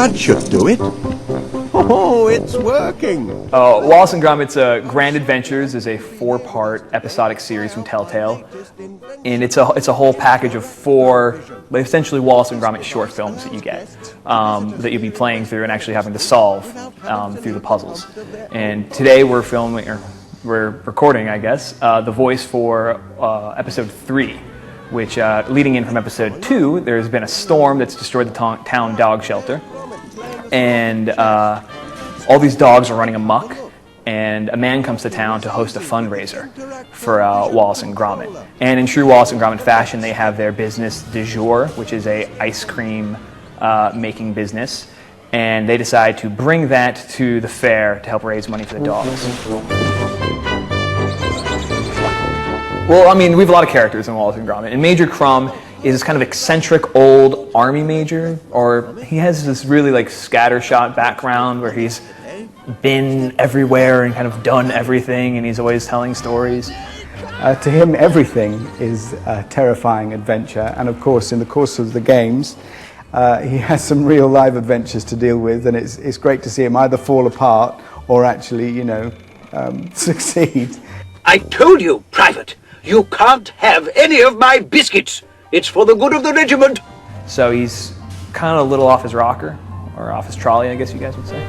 That should do it. Oh, it's working. Wallace and Gromit's Grand Adventures is a 4-part episodic series from Telltale, and it's a whole package of 4, essentially Wallace and Gromit short films that you get, that you'll be playing through and actually having to solve through the puzzles. And today we're recording, I guess, the voice for episode 3, which leading in from episode 2, there's been a storm that's destroyed the town dog shelter. And all these dogs are running amok, and a man comes to town to host a fundraiser for Wallace and Gromit. And in true Wallace and Gromit fashion, they have their business du jour, which is a ice cream making business, and they decide to bring that to the fair to help raise money for the dogs. Well, I mean, we have a lot of characters in Wallace and Gromit, and Major Crumb is this kind of eccentric old army major, or he has this really like scattershot background where he's been everywhere and kind of done everything, and he's always telling stories. To him, everything is a terrifying adventure, and of course, in the course of the games, he has some real live adventures to deal with, and it's great to see him either fall apart or actually, succeed. I told you, Private, you can't have any of my biscuits. It's for the good of the regiment. So he's kind of a little off his rocker, or off his trolley, I guess you guys would say.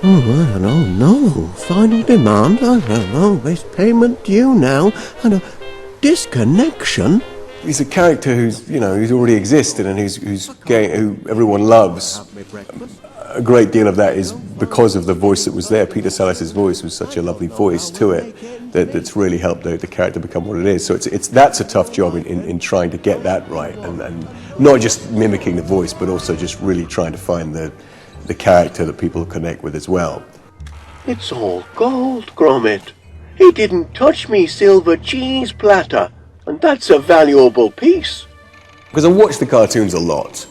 Oh, I don't know. Final demand, I don't know. There's payment due now, and a disconnection. He's a character who's already existed and who everyone loves. A great deal of that is because of the voice that was there. Peter Sallis' voice was such a lovely voice to it that's really helped the character become what it is. So that's a tough job in trying to get that right, and not just mimicking the voice, but also just really trying to find the character that people connect with as well. It's all gold, Gromit. He didn't touch me silver cheese platter, and that's a valuable piece. Because I watched the cartoons a lot.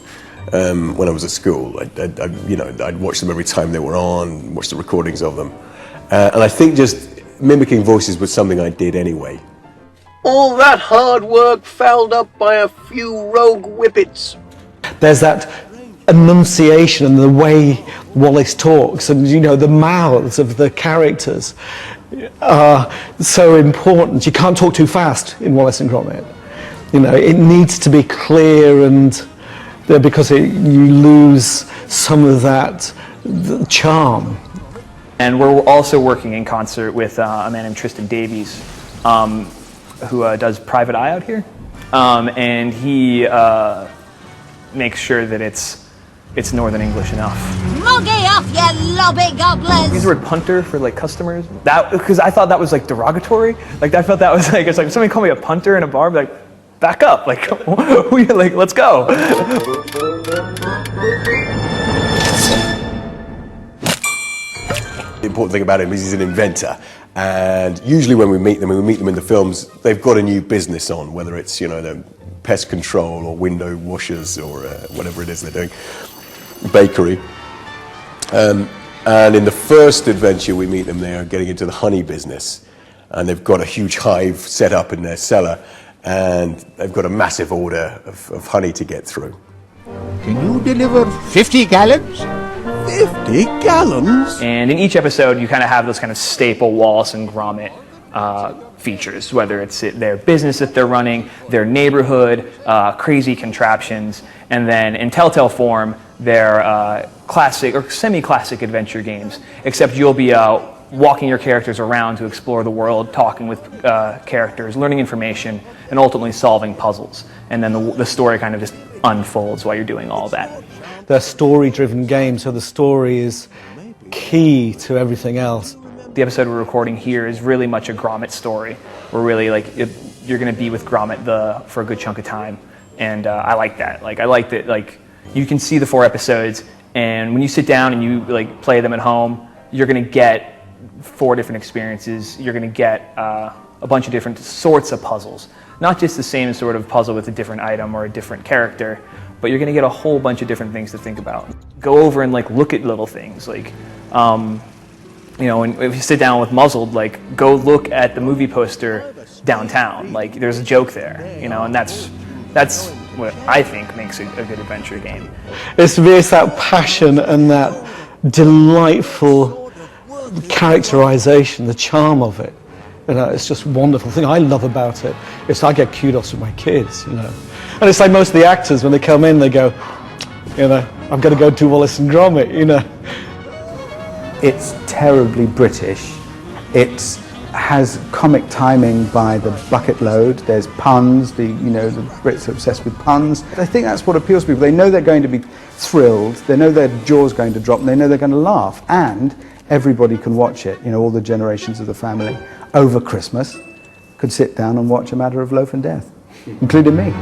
When I was at school, I'd watch them every time they were on, watch the recordings of them. And I think just mimicking voices was something I did anyway. All that hard work fouled up by a few rogue whippets. There's that enunciation and the way Wallace talks, and the mouths of the characters are so important. You can't talk too fast in Wallace and Gromit. It needs to be clear, and because you lose some of that charm. And we're also working in concert with a man named Tristan Davies, who does Private Eye out here, and he makes sure that it's Northern English enough. Moggy off, you lobby gobblers! Use the word punter for customers. Because I thought that was derogatory. I felt that was it's like if somebody called me a punter in a bar, I'd be back up, let's go. The important thing about him is he's an inventor, and usually when we meet them in the films, they've got a new business on, whether it's the pest control or window washers or whatever it is they're doing, bakery. And in the first adventure we meet them, they're getting into the honey business, and they've got a huge hive set up in their cellar, and they've got a massive order of honey to get through. Can you deliver 50 gallons? 50 gallons? And in each episode, you kind of have those kind of staple Wallace and Gromit features, whether it's their business that they're running, their neighborhood, crazy contraptions, and then in Telltale form, their classic or semi-classic adventure games, except you'll be walking your characters around to explore the world, talking with characters, learning information, and ultimately solving puzzles. And then the story kind of just unfolds while you're doing all that. They're story-driven games, so the story is key to everything else. The episode we're recording here is really much a Gromit story. We're really you're going to be with Gromit for a good chunk of time, and I like that. I like that. You can see the 4 episodes, and when you sit down and you play them at home, you're going to get 4 different experiences. You're going to get a bunch of different sorts of puzzles, not just the same sort of puzzle with a different item or a different character, but you're going to get a whole bunch of different things to think about. Go over and look at little things and if you sit down with Muzzled, go look at the movie poster downtown. There's a joke there, and that's what I think makes a good adventure game. It's that passion and that delightful characterization, the charm of it. You know, it's just wonderful. The thing I love about it is I get kudos from my kids, you know. And it's like most of the actors, when they come in, they go, you know, I'm going to go do Wallace and Gromit, you know. It's terribly British. It has comic timing by the bucket load. There's puns. The Brits are obsessed with puns. I think that's what appeals to people. They know they're going to be thrilled. They know their jaw's going to drop. And they know they're going to laugh. And everybody can watch it. You know, all the generations of the family over Christmas could sit down and watch A Matter of Loaf and Death, including me.